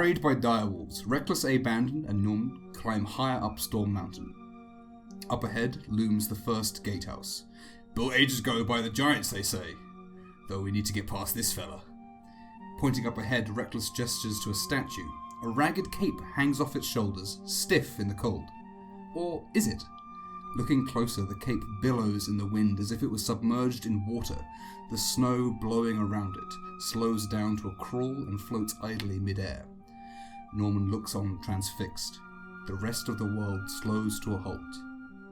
Harried by direwolves, Reckless Abandon and Njorman climb higher up Storm Mountain. Up ahead looms the first gatehouse. Built ages ago by the giants, they say. Though we need to get past this fella. Pointing up ahead, Reckless gestures to a statue. A ragged cape hangs off its shoulders, stiff in the cold. Or is it? Looking closer, the cape billows in the wind as if it was submerged in water. The snow blowing around it slows down to a crawl and floats idly mid-air. Njorman looks on transfixed. The rest of the world slows to a halt.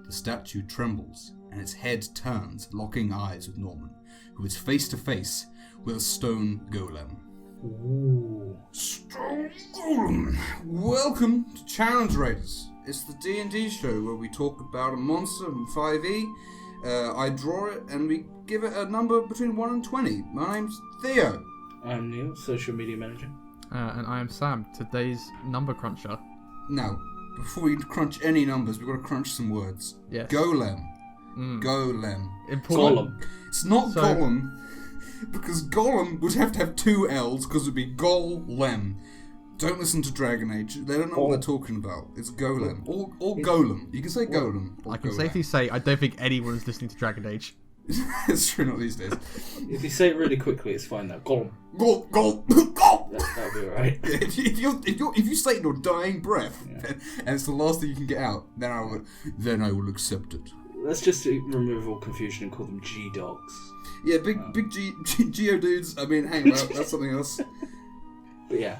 The statue trembles, and its head turns, locking eyes with Njorman, who is face to face with a stone golem. Ooh. Stone Golem! Welcome to Challenge Raiders. It's the D&D show where we talk about a monster from 5e. I draw it and we give it a number between 1 and 20. My name's Theo. I'm Neil, social media manager. And I am Sam, today's number cruncher. Now, before we crunch any numbers, we've got to crunch some words. Yes. Golem. Golem. Important. Golem. It's not Golem, because Golem would have to have two L's, because it would be Golem. Don't listen to Dragon Age. They don't know what they're talking about. It's Golem. Or Golem. You can say Golem. I can safely say I don't think anyone's listening to Dragon Age. It's true, not these days. If you say it really quickly, it's fine though. Golem. Go. That'll be alright. If you say it in your dying breath, and it's the last thing you can get out, then I will accept it. Let's just remove all confusion and call them G-Dogs. Yeah, big Geo dudes. I mean, hang on, that's something else. But yeah,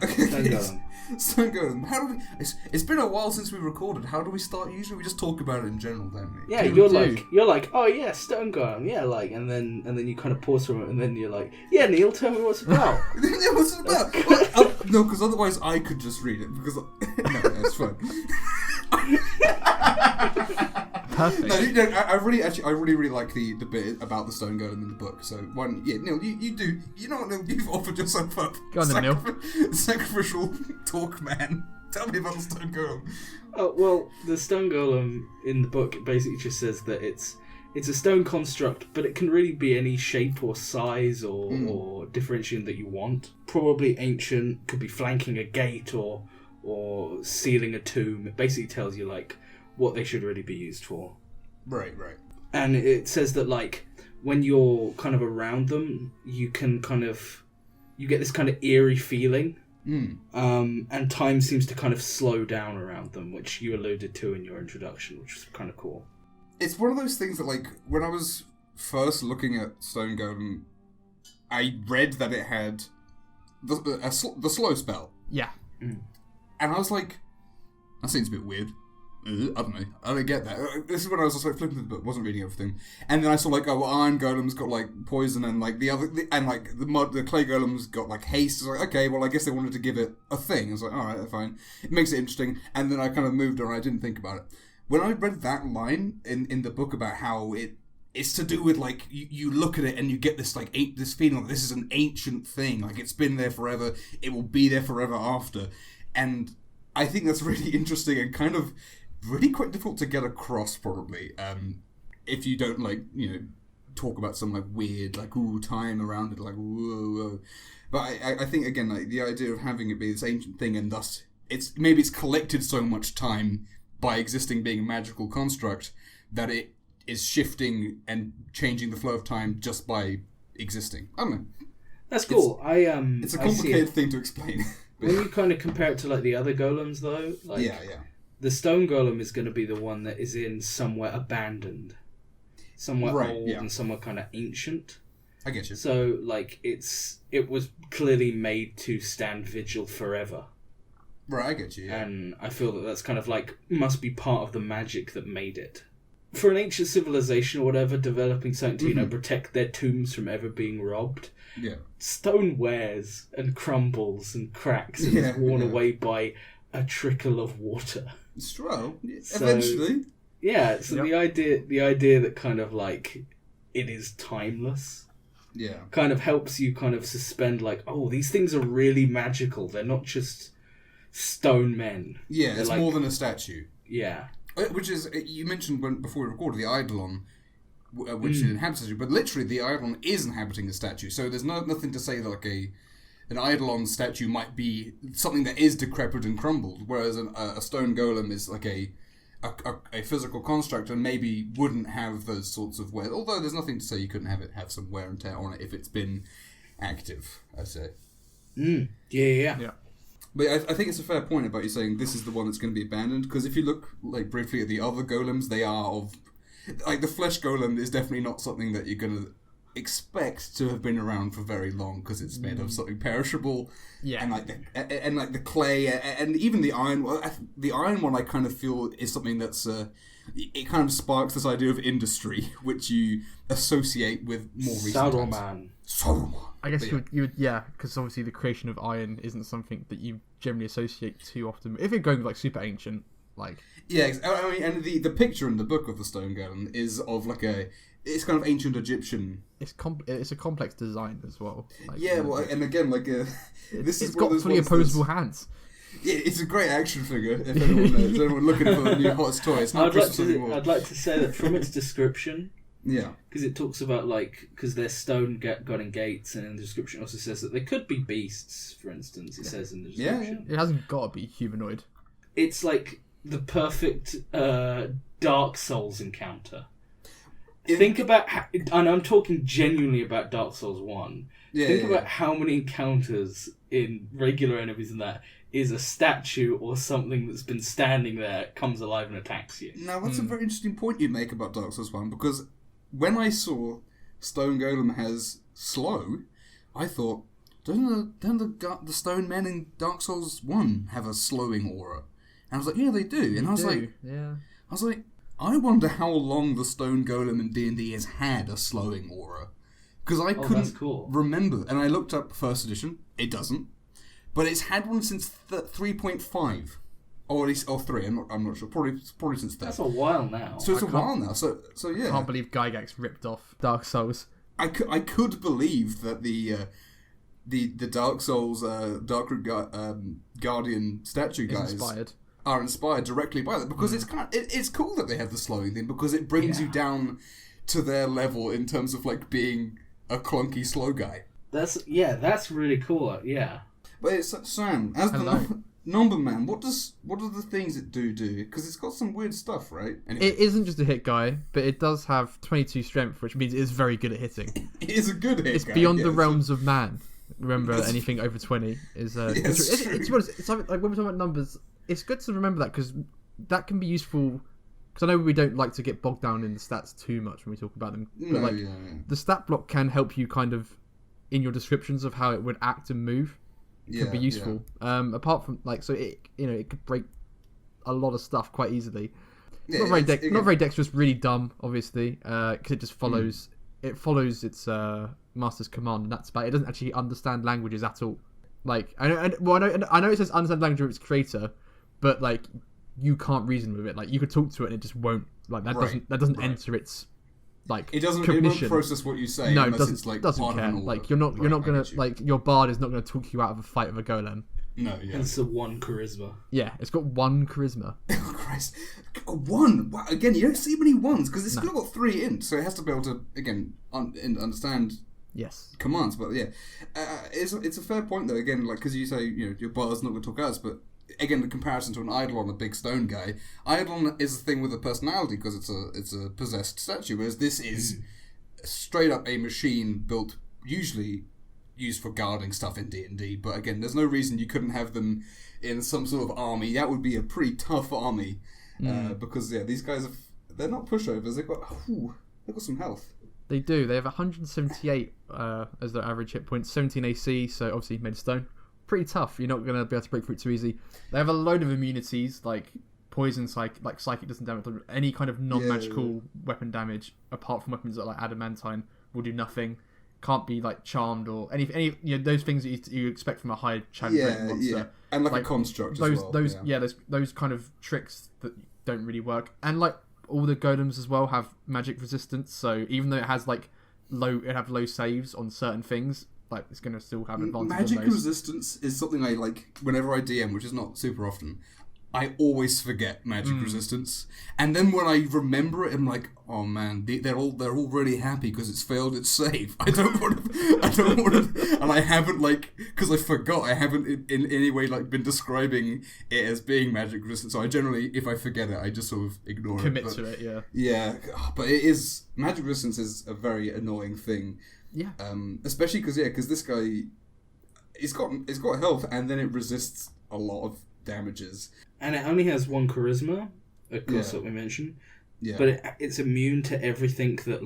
Stone Golem. How do we? It's been a while since we recorded. How do we start? Usually, we just talk about it in general, don't we? Yeah, you're like, oh yeah, Stone Golem, yeah, like, and then you kind of pause for it, and then you're like, yeah, Neil, tell me what's it about. Yeah, what's it about? No, because otherwise I could just read it. Because no, that's fine. Perfect. No, I really like the bit about the Stone Golem in the book. So Neil, you do. You know what, Neil? You've offered yourself up. Go on then, Neil. Sacrificial talk, man. Tell me about the Stone Golem. Oh well, the Stone Golem in the book basically just says that it's a stone construct, but it can really be any shape or size or differentiation that you want. Probably ancient, could be flanking a gate or sealing a tomb. It basically tells you like what they should really be used for. Right. And it says that like when you're kind of around them, you get this kind of eerie feeling. And time seems to kind of slow down around them, which you alluded to in your introduction, which was kind of cool. It's one of those things that, like, when I was first looking at Stone Golem, I read that it had the slow spell. Yeah. And I was like, that seems a bit weird. I don't know. I don't get that. This is when I was just like flipping through the book, wasn't reading everything, and then I saw like, oh, well, Iron Golem's got like poison, and like the Clay Golem's got like haste. I was like, okay, well, I guess they wanted to give it a thing. I was like, all right, fine. It makes it interesting, and then I kind of moved on. I didn't think about it when I read that line in the book about how it's to do with like you look at it and you get this like this feeling like this is an ancient thing, like it's been there forever. It will be there forever after, and I think that's really interesting and kind of really quite difficult to get across, probably, if you don't, like, you know, talk about some, like, weird, like, time around it, like, whoa. But I think, again, like, the idea of having it be this ancient thing, and thus, maybe it's collected so much time by existing being a magical construct that it is shifting and changing the flow of time just by existing. I don't know. That's cool. It's a complicated thing to explain. When you kind of compare it to, like, the other golems, though, like... Yeah. The Stone Golem is going to be the one that is in somewhere abandoned. Somewhere old and somewhere kind of ancient. I get you. So, like, it was clearly made to stand vigil forever. Right, I get you, yeah. And I feel that that's kind of, like, must be part of the magic that made it. For an ancient civilization or whatever, developing something to, protect their tombs from ever being robbed. Yeah. Stone wears and crumbles and cracks and is worn away by a trickle of water. So, eventually. Yeah, so the idea that kind of like it is timeless. Yeah. Kind of helps you kind of suspend like, oh, these things are really magical. They're not just stone men. Yeah, They're it's like, more than a statue. Yeah. Which is, you mentioned before we recorded, the Eidolon, which inhabits a statue, but literally the Eidolon is inhabiting the statue, so there's nothing to say that like an Eidolon statue might be something that is decrepit and crumbled, whereas a stone golem is like a physical construct and maybe wouldn't have those sorts of wear. Although there's nothing to say you couldn't have some wear and tear on it if it's been active, I'd say. Yeah. But I think it's a fair point about you saying this is the one that's going to be abandoned, because if you look like briefly at the other golems, they are of... Like, the flesh golem is definitely not something that you're going to expect to have been around for very long, because it's made of something perishable. Yeah. And like the clay, and even the iron... Well, the iron one I kind of feel is something that's... it kind of sparks this idea of industry, which you associate with more recent times. Saruman. I guess you would, because obviously the creation of iron isn't something that you generally associate too often. If you're going like super ancient, like... Yeah, I mean, and the picture in the book of the stone golem is of like it's kind of ancient Egyptian. It's a complex design as well. Like, yeah, well, and again, like it's got fully opposable hands. Yeah, it's a great action figure. If anyone knows, anyone looking for the new hottest toy, it's not Christmas anymore. I'd like to say that from its description. Yeah. Because it talks about, because they're stone golem gates, and in the description also says that they could be beasts, for instance, it says in the description. Yeah. It hasn't got to be humanoid. It's like the perfect Dark Souls encounter. Think about, and I'm talking genuinely about Dark Souls 1, think about how many encounters in regular enemies and that is a statue or something that's been standing there, comes alive and attacks you. Now, that's a very interesting point you make about Dark Souls 1, because when I saw Stone Golem has slow, I thought, don't the stone men in Dark Souls 1 have a slowing aura? And I was like, yeah, they do. And I was like, I wonder how long the Stone Golem in D&D has had a slowing aura. Because I couldn't remember. And I looked up first edition. It doesn't. But it's had one since 3.5. Or at least, or 3. I'm not sure. Probably since then. That's a while now. So it's a while now. So yeah. I can't believe Gygax ripped off Dark Souls. I could believe that the Dark Souls Dark Guardian statue guys are inspired directly by that, because it's cool that they have the slowing thing, because it brings you down to their level in terms of like being a clunky slow guy. That's really cool. Yeah. But it's Sam, as the number man, what are the things it do? Because it's got some weird stuff, right? Anyway. It isn't just a hit guy, but it does have 22 strength, which means it is very good at hitting. It is a good hit guy. It's beyond the realms of man. Remember, anything over 20 is... it's like when we're talking about numbers, it's good to remember that, because that can be useful... Because I know we don't like to get bogged down in the stats too much when we talk about them. But the stat block can help you kind of, in your descriptions of how it would act and move, could be useful. Apart from, it could break a lot of stuff quite easily. Not very dexterous, really dumb, obviously, because it just follows... It follows its master's command, and that's about it. It doesn't actually understand languages at all. Like, I know it says understand language of its creator, but like you can't reason with it. Like, you could talk to it and it just won't. Like, that doesn't enter its like cognition. It won't process what you say. No, unless it's like doesn't care. Like, you're not gonna like, your bard is not gonna talk you out of a fight of a golem. No, yeah. And it's a 1 charisma. Yeah, it's got 1 charisma. Oh Christ, 1. Wow, again, you don't see many 1s because it's still got 3 int, so it has to be able to understand. Yes. Commands, but yeah, it's a fair point though. Again, like, because you say your bard's not going to talk us, but again, the comparison to an Eidolon, a big stone guy, Eidolon is a thing with a personality because it's a possessed statue, whereas this is straight up a machine built, usually used for guarding stuff in D&D. But again, there's no reason you couldn't have them in some sort of army. That would be a pretty tough army because these guys they're not pushovers. They've got some health. They do. They have 178 as their average hit points, 17 AC, so obviously made of stone. Pretty tough. You're not going to be able to break through it too easy. They have a load of immunities, like poison, psychic doesn't damage. Any kind of non-magical weapon damage, apart from weapons that are like adamantine, will do nothing. Can't be like charmed or any those things that you expect from a high challenge monster. Yeah, and like a construct as well. Those kind of tricks that don't really work. And like all the golems as well have magic resistance, so even though it has low saves on certain things, like it's going to still have advantage. Magic on those. resistance is something I like whenever I DM, which is not super often. I always forget magic resistance, and then when I remember it, I'm like, oh man, they're all really happy because it's failed its save. I don't want to, and I haven't because I forgot. I haven't in any way been describing it as being magic resistant. So I generally, if I forget it, I just sort of ignore Commit it. to it, yeah. Yeah, but it is magic resistance is a very annoying thing. Yeah. Especially because this guy, it's got health, and then it resists a lot of damages. And it only has 1 charisma, of course, that we mentioned. Yeah. But it's immune to everything that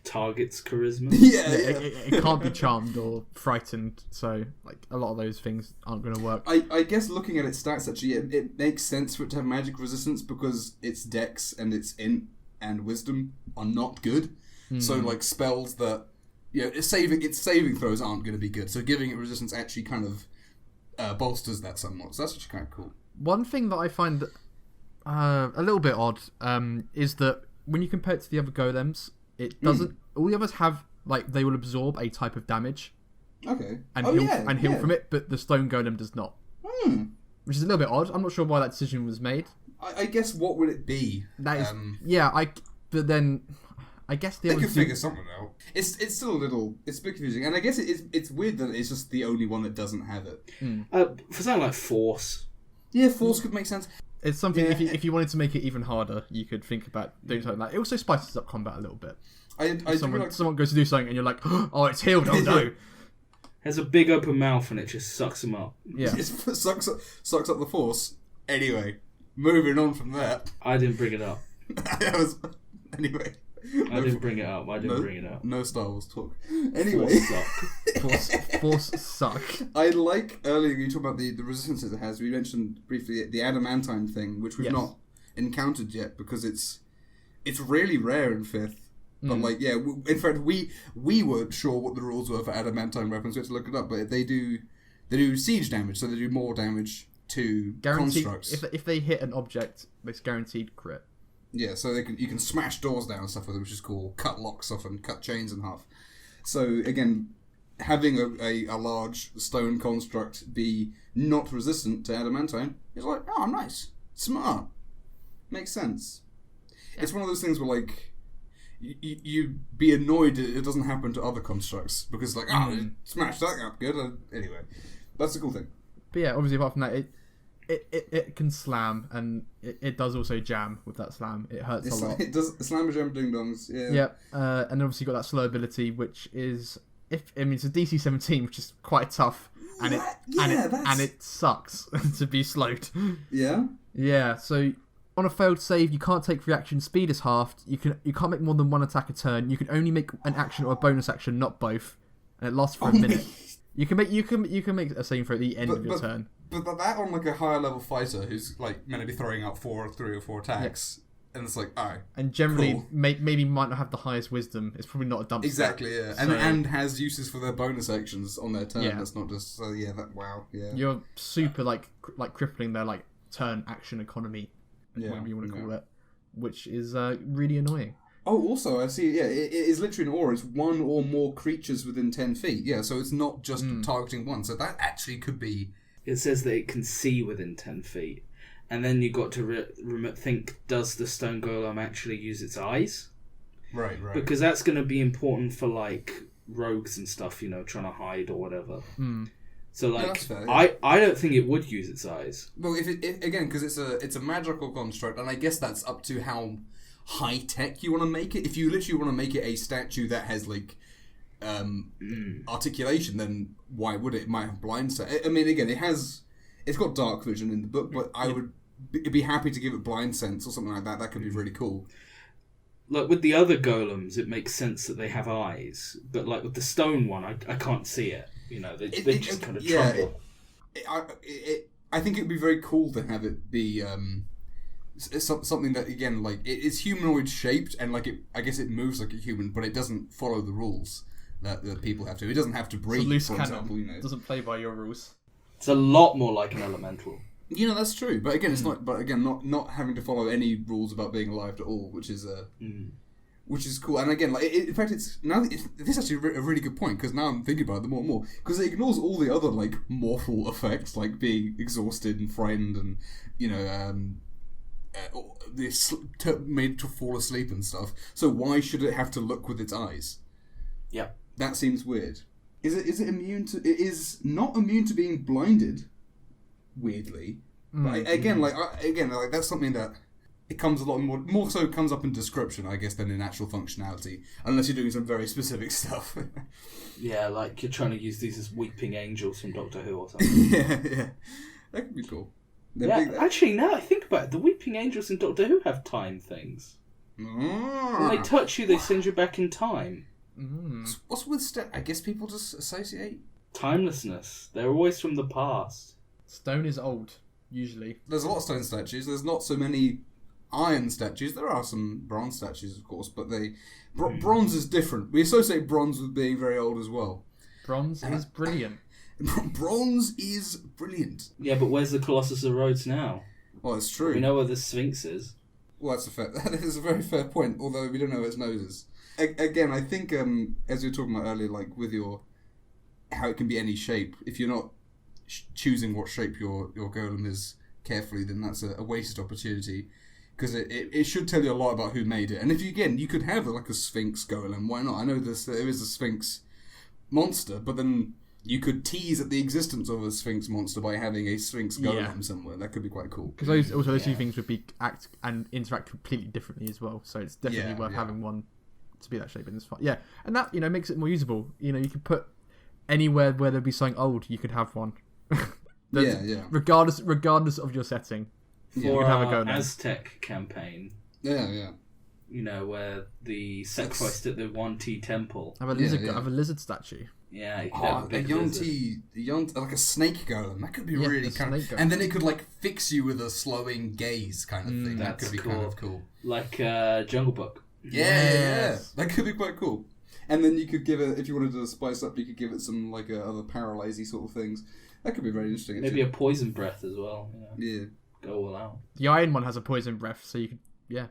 targets charisma. It can't be charmed or frightened, so a lot of those things aren't going to work. I guess looking at its stats, actually, it makes sense for it to have magic resistance because its dex and its int and wisdom are not good. So spells that its saving throws aren't going to be good. So giving it resistance actually kind of bolsters that somewhat. So that's actually kind of cool. One thing that I find a little bit odd is that when you compare it to the other golems, it doesn't. All the others have they will absorb a type of damage, okay, and heal from it, but the stone golem does not, which is a little bit odd. I'm not sure why that decision was made. I guess what would it be? That is, but then I guess they could figure something out. It's still it's a bit confusing, and I guess it's weird that it's just the only one that doesn't have it. For something like force. Yeah, force could make sense. It's something, if you wanted to make it even harder, you could think about doing something like that. It also spices up combat a little bit. Someone goes to do something and you're like, oh, it's healed, oh no. Has a big open mouth and it just sucks them up. Yeah. It sucks up the force. Anyway, moving on from that. I didn't bring it up. Anyway. I didn't bring it up. No Star Wars talk. Anyway. Force suck. I earlier you talked about the resistances it has. We mentioned briefly the adamantine thing, which we've not encountered yet because it's really rare in 5th. But in fact, we weren't sure what the rules were for adamantine weapons. We had to look it up. But they do siege damage, so they do more damage to constructs. If they hit an object, it's guaranteed crit. Yeah, so you can smash doors down and stuff with them, which is cool. Cut locks off and cut chains in half. So again, having a large stone construct be not resistant to adamantine is oh, nice, smart, makes sense. Yeah. It's one of those things where you be annoyed it doesn't happen to other constructs because smash that up good. Anyway, that's a cool thing. But yeah, obviously apart from that, it can slam, and it does also jam with that slam. It hurts a lot. It does slam and jam ding dongs. Yeah. Yeah, and obviously got that slow ability, which is it's a DC 17, which is quite tough, and it sucks to be slowed. Yeah. Yeah. So on a failed save, you can't take reaction. Speed is halved. You can't make more than 1 attack a turn. You can only make an action or a bonus action, not both, and it lasts for a minute. You can make a save for at the end of your turn. But that on a higher level fighter who's meant to be throwing out 3 or 4 attacks, and it's and generally cool. maybe might not have the highest wisdom. It's probably not a dump. Exactly, yeah, so, and has uses for their bonus actions on their turn. Yeah. That's not just wow. You're super crippling their turn action economy, whatever you want to call it, which is really annoying. Oh, also, I see, it is literally an aura. It's 1 or more creatures within 10 feet. Yeah, so it's not just targeting one. So that actually could be... It says that it can see within 10 feet. And then you got to think, does the stone golem actually use its eyes? Right. Because that's going to be important for, rogues and stuff, trying to hide or whatever. So, that's fair, yeah. I don't think it would use its eyes. Well, if again, because it's a magical construct, and I guess that's up to how high-tech you want to make it. If you literally want to make it a statue that has, articulation, then why would it? It might have blind sense. I mean, again, it's got dark vision in the book, but I would be happy to give it blind sense or something like that. That could be really cool. With the other golems, it makes sense that they have eyes, but with the stone one, I can't see it. They just kind of tremble. I think it would be very cool to have it be something that again it's humanoid shaped and I guess it moves like a human, but it doesn't follow the rules that people have to. It doesn't have to breathe, loose for cannon. example. It doesn't play by your rules. It's a lot more like an elemental. That's true. But again, it's not. But again, not having to follow any rules about being alive at all, which is which is cool. And again, like in fact, this is actually a really good point, because now I'm thinking about it more and more, because it ignores all the other like mortal effects, like being exhausted and frightened, and made to fall asleep and stuff. So why should it have to look with its eyes? Yeah, that seems weird. Is it immune to? It is not immune to being blinded. Weirdly, but again, that's something that it comes a lot more so comes up in description, I guess, than in actual functionality, unless you're doing some very specific stuff. Yeah, like you're trying to use these as weeping angels from Doctor Who or something. yeah, that could be cool. Actually, now I think about it, the weeping angels in Doctor Who have time things. When they touch you, they send you back in time. What's with I guess people just associate timelessness. They're always from the past. Stone is old, usually. There's a lot of stone statues. There's not so many iron statues. There are some bronze statues, of course, but bronze is different. We associate bronze with being very old as well. Bronze is brilliant. Bronze is brilliant. Yeah, but where's the Colossus of Rhodes now? Well, it's true. We know where the Sphinx is. Well, that is a very fair point, although we don't know where its nose is. Again, I think, as we were talking about earlier, like with how it can be any shape, if you're not choosing what shape your golem is carefully, then that's a wasted opportunity, because it should tell you a lot about who made it. And if you could have like a Sphinx golem, why not? I know there is a Sphinx monster, but then you could tease at the existence of a Sphinx monster by having a Sphinx golem somewhere. That could be quite cool. Because those two things would act and interact completely differently as well, so it's definitely worth having one to be that shape in this fight. Yeah, and that makes it more usable. You could put anywhere where there'd be something old, you could have one. Regardless of your setting, you could have a golem. Aztec campaign. Yeah. Where the sacrificed at the 1T temple. Have a lizard statue. Yeah, like a snake golem. That could be really kind of, and then it could like fix you with a slowing gaze kind of thing. That could be kind of cool. Like Jungle Book. Yeah, that could be quite cool. And then you could give it, if you wanted to spice up, you could give it some like other paralyzey sort of things. That could be very interesting. Maybe a poison breath as well. Yeah. Go all out. The iron one has a poison breath, so you could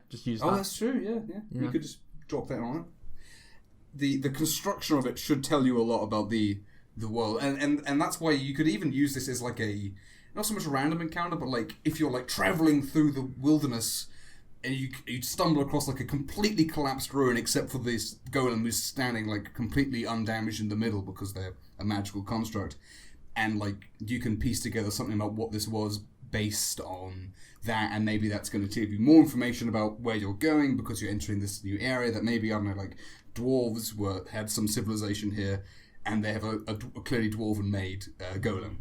just use that. Oh, that's true. Yeah. You could just drop that on it. The construction of it should tell you a lot about the world, and that's why you could even use this as like a not so much a random encounter, but like if you're like traveling through the wilderness and you stumble across like a completely collapsed ruin, except for this golem who's standing like completely undamaged in the middle because they're a magical construct, and like you can piece together something about what this was based on that, and maybe that's going to give you more information about where you're going because you're entering this new area that maybe, I don't know, like dwarves had some civilization here and they have a clearly dwarven made golem.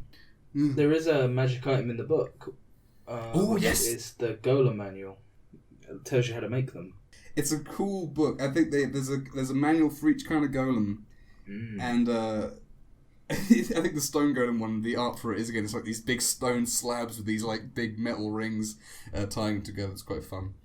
There is a magic item in the book. Yes, it's the golem manual. It tells you how to make them. It's a cool book. I think there's a manual for each kind of golem, and I think the stone golem one, the art for it is, again, it's like these big stone slabs with these like big metal rings tying them together. It's quite fun.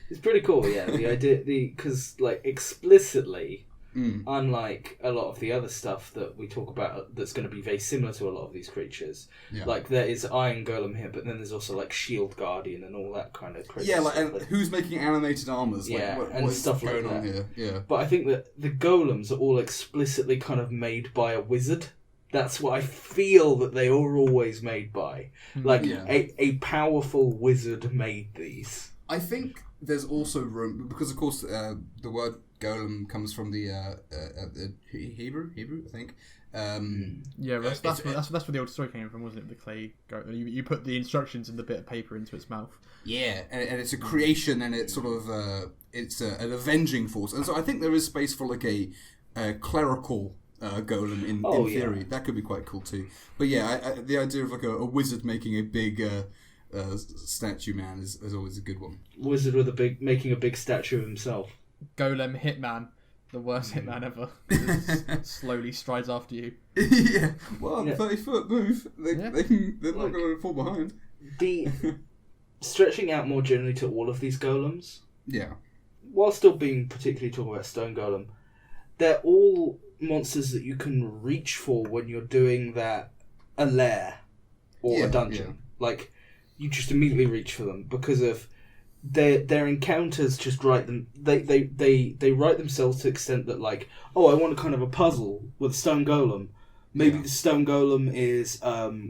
It's pretty cool, yeah. The idea, because like explicitly, unlike a lot of the other stuff that we talk about, that's going to be very similar to a lot of these creatures. Yeah. Like there is Iron Golem here, but then there's also like Shield Guardian and all that kind of crazy. Yeah, like and who's making animated armors? Yeah, like, and what stuff like going that. On here? Yeah. But I think that the golems are all explicitly kind of made by a wizard. That's what I feel that they are always made by. Like a powerful wizard made these. I think there's also room, because of course the word golem comes from the Hebrew, I think. Yeah, that's where the old story came from, wasn't it? The clay golem. You put the instructions in the bit of paper into its mouth. Yeah, and it's a creation, and it's sort of it's an avenging force, and so I think there is space for like a clerical golem in theory. That could be quite cool too. But yeah, the idea of like a wizard making a big statue man is always a good one. Wizard with making a big statue of himself. Golem hitman, the worst hitman ever. Just slowly strides after you. Yeah, well, 30-foot move. They're not going to fall behind. The stretching out more generally to all of these golems. Yeah. While still being particularly talking about stone golem, they're all monsters that you can reach for when you're doing a lair or a dungeon. Like, you just immediately reach for them because of their encounters just write them. They write themselves to the extent that like, oh, I want a kind of a puzzle with a stone golem. Maybe the stone golem is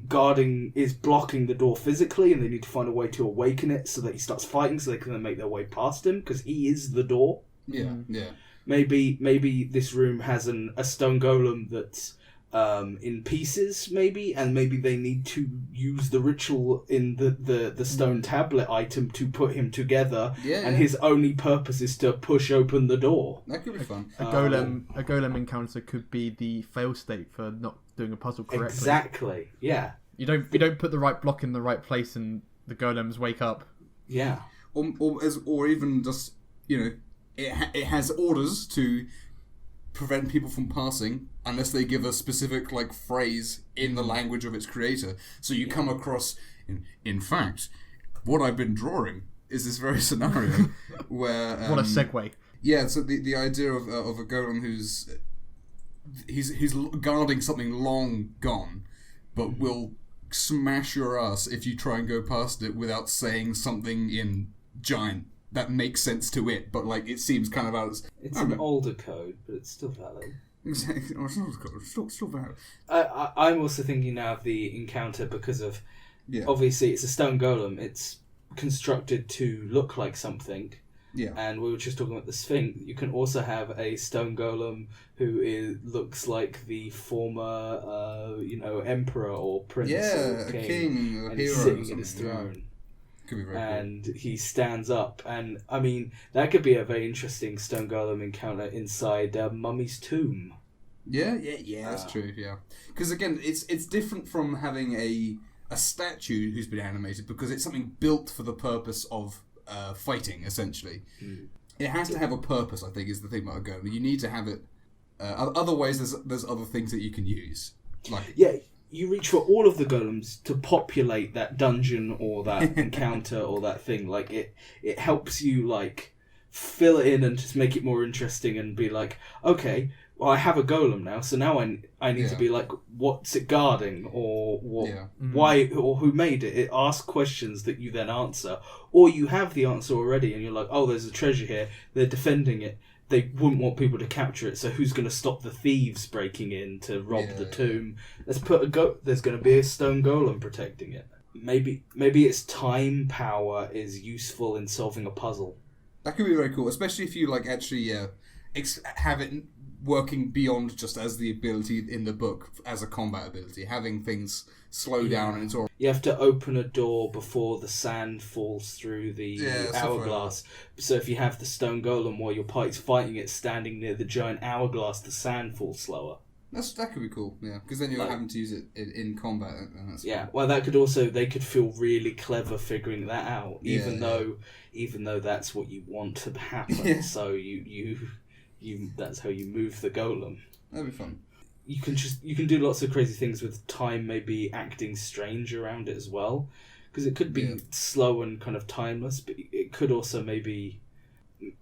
blocking the door physically, and they need to find a way to awaken it so that he starts fighting, so they can then make their way past him because he is the door. Yeah. Maybe this room has a stone golem that's in pieces, maybe, and maybe they need to use the ritual in the stone tablet item to put him together, and his only purpose is to push open the door. That could be fun. A golem encounter could be the fail state for not doing a puzzle correctly. Exactly. Yeah. You don't put the right block in the right place, and the golems wake up. Yeah. Or even just, you know, it has orders to prevent people from passing unless they give a specific like phrase in the language of its creator. So you come across, in fact, what I've been drawing is this very scenario where what a segue. Yeah, so the idea of a golem he's guarding something long gone, but will smash your ass if you try and go past it without saying something in giant that makes sense to it, but like it seems kind of out. It's an older code, but it's still valid. Exactly, still valid. I'm also thinking now of the encounter because of obviously it's a stone golem. It's constructed to look like something. Yeah. And we were just talking about the Sphinx. You can also have a stone golem who looks like the former, emperor or prince or a king, king, and he's sitting in his throne. Could be very and cool. He stands up, and I mean that could be a very interesting stone golem encounter inside Mummy's tomb. Yeah, that's true. Yeah, because again, it's different from having a statue who's been animated because it's something built for the purpose of fighting. Essentially, it has to have a purpose. I think is the thing about a golem. You need to have it. Otherwise, there's other things that you can use. Like you reach for all of the golems to populate that dungeon or that encounter or that thing. Like it helps you like fill it in and just make it more interesting and be like, okay, well, I have a golem now, so now I need to be like, what's it guarding, or what, why, or who made it? It asks questions that you then answer, or you have the answer already, and you're like, oh, there's a treasure here. They're defending it. They wouldn't want people to capture it, so who's going to stop the thieves breaking in to rob the tomb? Let's put there's going to be a stone golem protecting it. Maybe its time power is useful in solving a puzzle. That could be very cool, especially if you like actually have it working beyond just as the ability in the book as a combat ability, having things slow down and it's all. You have to open a door before the sand falls through the hourglass. So if you have the stone golem while your party's fighting it standing near the giant hourglass, the sand falls slower. That could be cool, yeah, because then you're having to use it in combat. And that's cool. Well, that could also they could feel really clever figuring that out, even though that's what you want to happen. Yeah. So you that's how you move the golem. That'd be fun. You can do lots of crazy things with time, maybe acting strange around it as well, because it could be slow and kind of timeless, but it could also maybe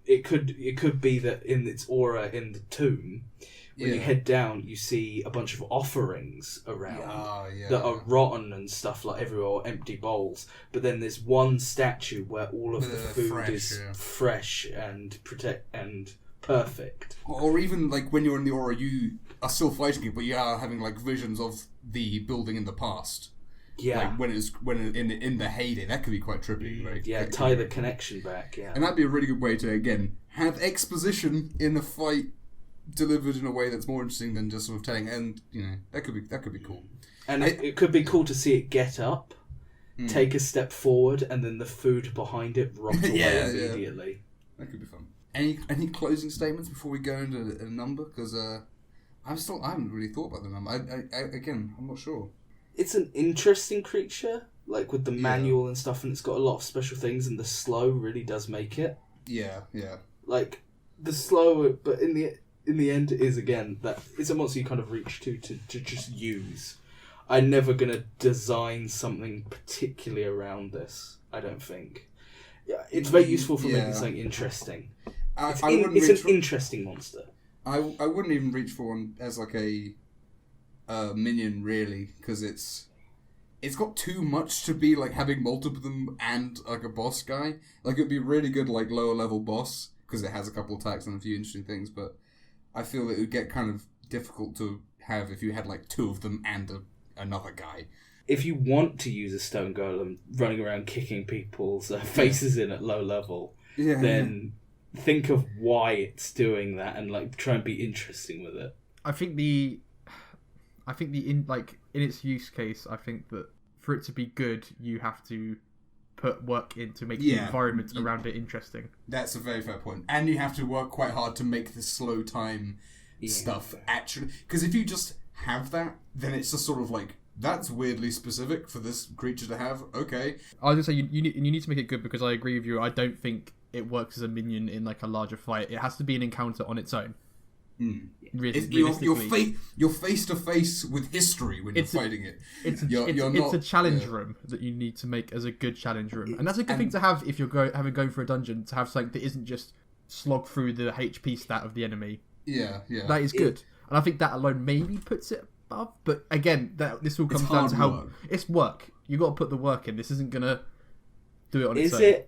it could be that in its aura in the tomb, when you head down, you see a bunch of offerings around that are rotten and stuff like everywhere, or empty bowls. But then there's one statue where all of the food is fresh and perfect. Or even like when you're in the aura, you are still fighting it, but you are having like visions of the building in the past. Yeah, like when in the heyday, that could be quite trippy. Right? Yeah, tie the connection back. Yeah, and that'd be a really good way to again have exposition in the fight delivered in a way that's more interesting than just sort of telling. And that could be cool. And it could be cool to see it get up, take a step forward, and then the food behind it rot away immediately. Yeah. That could be fun. Any closing statements before we go into a number? Because I haven't really thought about the number. I'm not sure. It's an interesting creature, like with the manual and stuff, and it's got a lot of special things, and the slow really does make it. Yeah. Like the slow, but in the end, it is again that it's a monster you kind of reach to just use. I'm never gonna design something particularly around this. I don't think. Yeah, it's very useful for making something interesting. It's an interesting monster. I wouldn't even reach for one as like a minion really, because it's got too much to be like having multiple of them and like a boss guy. Like it'd be really good like lower level boss because it has a couple attacks and a few interesting things, but I feel that it would get kind of difficult to have if you had like two of them and another guy. If you want to use a stone golem running around kicking people's faces in at low level, then think of why it's doing that and like try and be interesting with it. I think in its use case, I think that for it to be good, you have to put work into making the environment around it interesting. That's a very fair point. And you have to work quite hard to make the slow time stuff actually. Because if you just have that, then it's just sort of like, that's weirdly specific for this creature to have. Okay. I was going to say, you need to make it good because I agree with you. I don't think it works as a minion in like a larger fight. It has to be an encounter on its own. You're face to face with history when you're fighting it. It's a challenge room that you need to make as a good challenge room, and that's a good thing to have if you're going for a dungeon, to have something that isn't just slog through the HP stat of the enemy. Yeah. That is good, and I think that alone maybe puts it above. But again, this all comes down to how it's work. You got to put the work in. This isn't gonna do it on its own.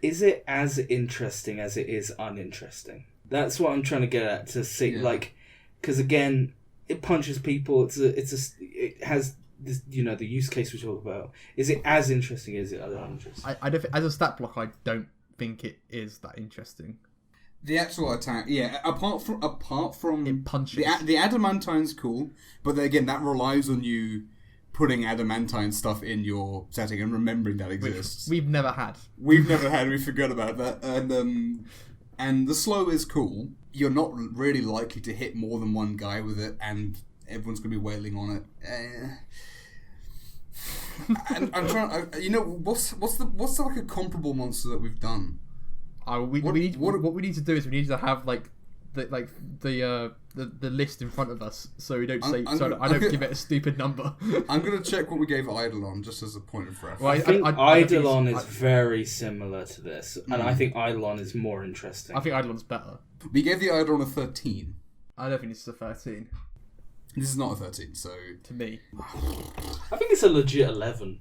Is it as interesting as it is uninteresting? That's what I'm trying to get at, to see, like, because again, it punches people. It has this, the use case we talk about. Is it as interesting as it uninteresting? I don't, as a stat block, I don't think it is that interesting. The actual attack, apart from it punches. The adamantine's cool, but then again, that relies on you putting adamantine stuff in your setting and remembering that exists. Which we've never had. We forgot about that, and the slow is cool. You're not really likely to hit more than one guy with it, and everyone's going to be wailing on it. And I'm trying. What's like a comparable monster that we've done? What we need to do is we need to have like the list in front of us, so we don't say. I don't give it a stupid number. I'm gonna check what we gave Eidolon just as a point of reference. Well, I think Eidolon is very similar to this, and I think Eidolon is more interesting. I think Eidolon's better. We gave the Eidolon a 13. I don't think this is a 13. This is not a 13, so to me, I think it's a legit 11.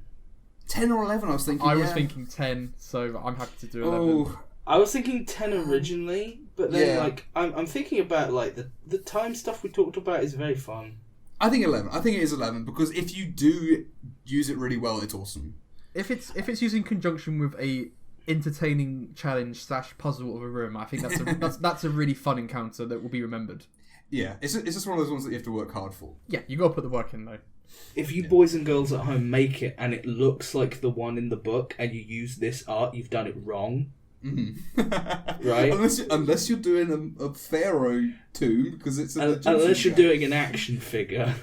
10 or 11, I was thinking. I was thinking 10, so I'm happy to do 11. I was thinking 10 originally, but then I'm thinking about like the time stuff we talked about is very fun. I think 11. I think it is 11 because if you do use it really well, it's awesome. If it's used in conjunction with a entertaining challenge / puzzle of a room, I think that's a really fun encounter that will be remembered. Yeah, it's just one of those ones that you have to work hard for. Yeah, you got to put the work in though. If you boys and girls at home make it and it looks like the one in the book and you use this art, you've done it wrong. Mm-hmm. Right? Unless you're doing a pharaoh tomb, because it's unless you're doing an action figure.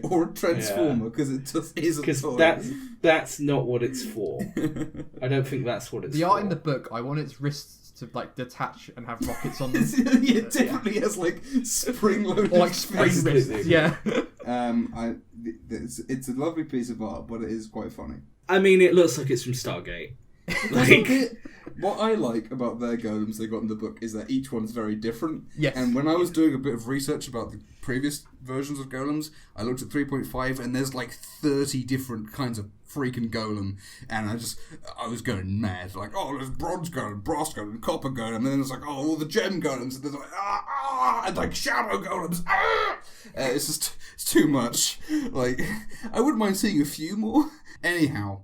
or a transformer, because it just is a toy. That's not what it's for. I don't think that's what it's for. The art in the book, I want its wrists to like detach and have rockets on them. It definitely has like spring-loaded or like spring wrists. Yeah. It's a lovely piece of art, but it is quite funny. I mean, it looks like it's from Stargate. What I like about their golems they got in the book is that each one's very different. Yes. And when I was doing a bit of research about the previous versions of golems, I looked at 3.5 and there's like 30 different kinds of freaking golem, and I was going mad. Like, oh, there's bronze golem, brass golem, copper golem, and then there's like, oh, all the gem golems, and there's like, and like shadow golems. It's too much. Like, I wouldn't mind seeing a few more. Anyhow.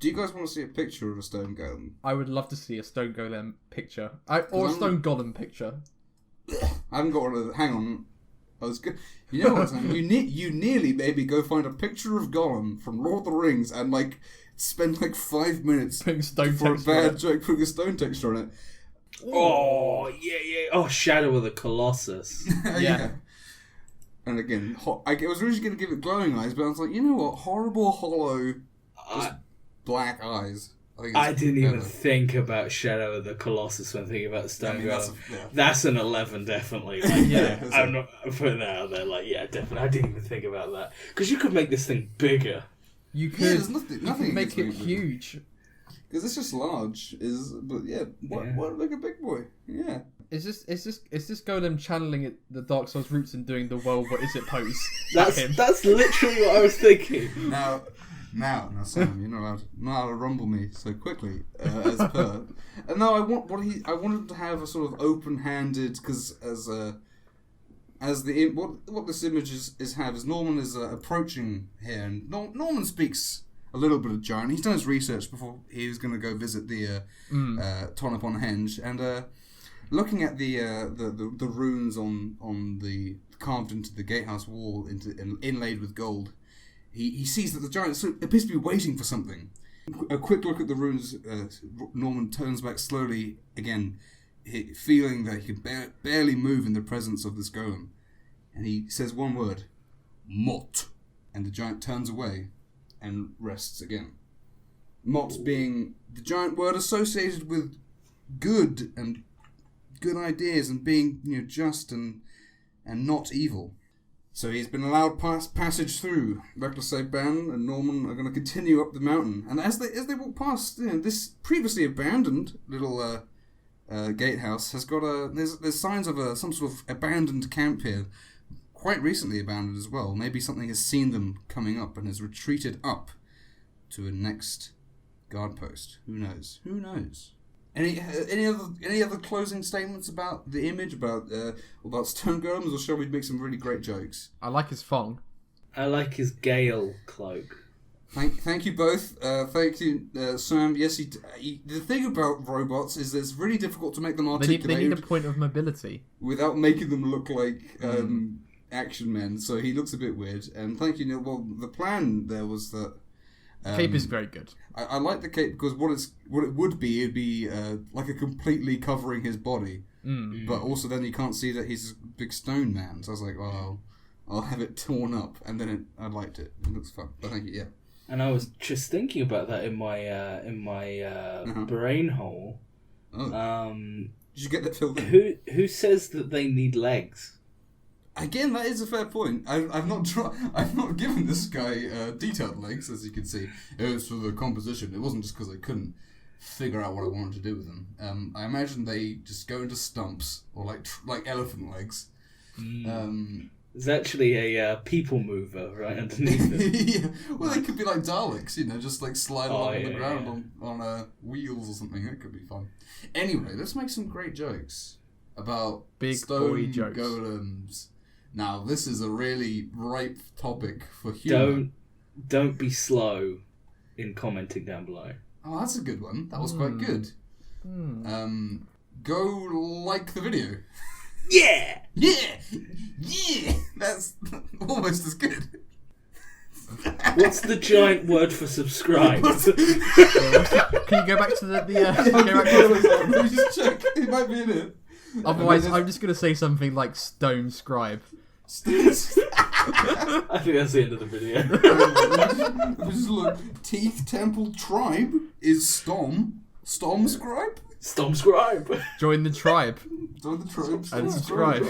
Do you guys want to see a picture of a stone golem? I would love to see a stone golem picture. Or a stone golem picture. I haven't got one of those. Hang on. I was good. You know what, Sam? You nearly maybe go find a picture of Gollum from Lord of the Rings and like spend like 5 minutes putting stone for a bad joke putting a stone texture on it. Oh, yeah. Oh, Shadow of the Colossus. Yeah. And again, I was originally going to give it glowing eyes, but I was like, you know what? Horrible, hollow, just black eyes. I didn't even think about Shadow of the Colossus when thinking about Stone Golem. That's an 11, definitely. Like, I'm not putting that out there. Like, yeah, definitely. I didn't even think about that. Because you could make this thing bigger. You could. Yeah, there's nothing you could make it huge. Because it's just large. But yeah, what like a big boy? Yeah. Is this golem channeling the Dark Souls roots and doing the well, what is it pose? That's literally what I was thinking. Now, Sam, you're not allowed to rumble me so quickly, as per. And no, I wanted to have a sort of open-handed, because what this image is Njorman is approaching here, and Norman speaks a little bit of giant. He's done his research before he was going to go visit the Ton upon Henge, and looking at the runes on the carved into the gatehouse wall, inlaid with gold. He sees that the giant appears to be waiting for something. A quick look at the runes, Norman turns back slowly again, feeling that he can barely move in the presence of this golem. And he says one word, Mot. And the giant turns away and rests again. Mot being the giant word associated with good and good ideas and being just and not evil. So he's been allowed passage through. Reckless Ban and Norman are going to continue up the mountain. And as they walk past, this previously abandoned little gatehouse has got there's signs of some sort of abandoned camp here. Quite recently abandoned as well. Maybe something has seen them coming up and has retreated up to a next guard post. Who knows? Any other closing statements about the image, about stone golems, or shall we make some really great jokes? I like his thong. I like his Gale cloak. Thank you both. Thank you, Sam. Yes, the thing about robots is that it's really difficult to make them articulate. They need a point of mobility without making them look like action men. So he looks a bit weird. And thank you, Neil. Well, the plan there was that. Cape is very good. I like the cape because it'd be like a completely covering his body, but also then you can't see that he's a big stone man. So I was like, well, I'll have it torn up, and then I liked it. It looks fun. But thank you, yeah. And I was just thinking about that in my brain hole. Oh. Did you get that filled in? Who says that they need legs? Again, that is a fair point. I've not given this guy detailed legs, as you can see. It was for the composition. It wasn't just because I couldn't figure out what I wanted to do with them. I imagine they just go into stumps or like elephant legs. There's actually a people mover right underneath them. Yeah. Well, they could be like Daleks, just like slide along the ground on wheels or something. It could be fun. Anyway, let's make some great jokes about big stone boy jokes. Golems. Now, this is a really ripe topic for humor. Don't be slow in commenting down below. Oh, that's a good one. That was quite good. Go like the video. Yeah! Yeah! Yeah! That's almost as good. What's the giant word for subscribe? Can you go back to Let me just check. It might be in it. Otherwise, I'm just going to say something like Stone Scribe. I think that's the end of the video. Just look. Teeth Temple Tribe is Stom Scribe? Stom Scribe. Join the tribe. Join the tribe. And subscribe.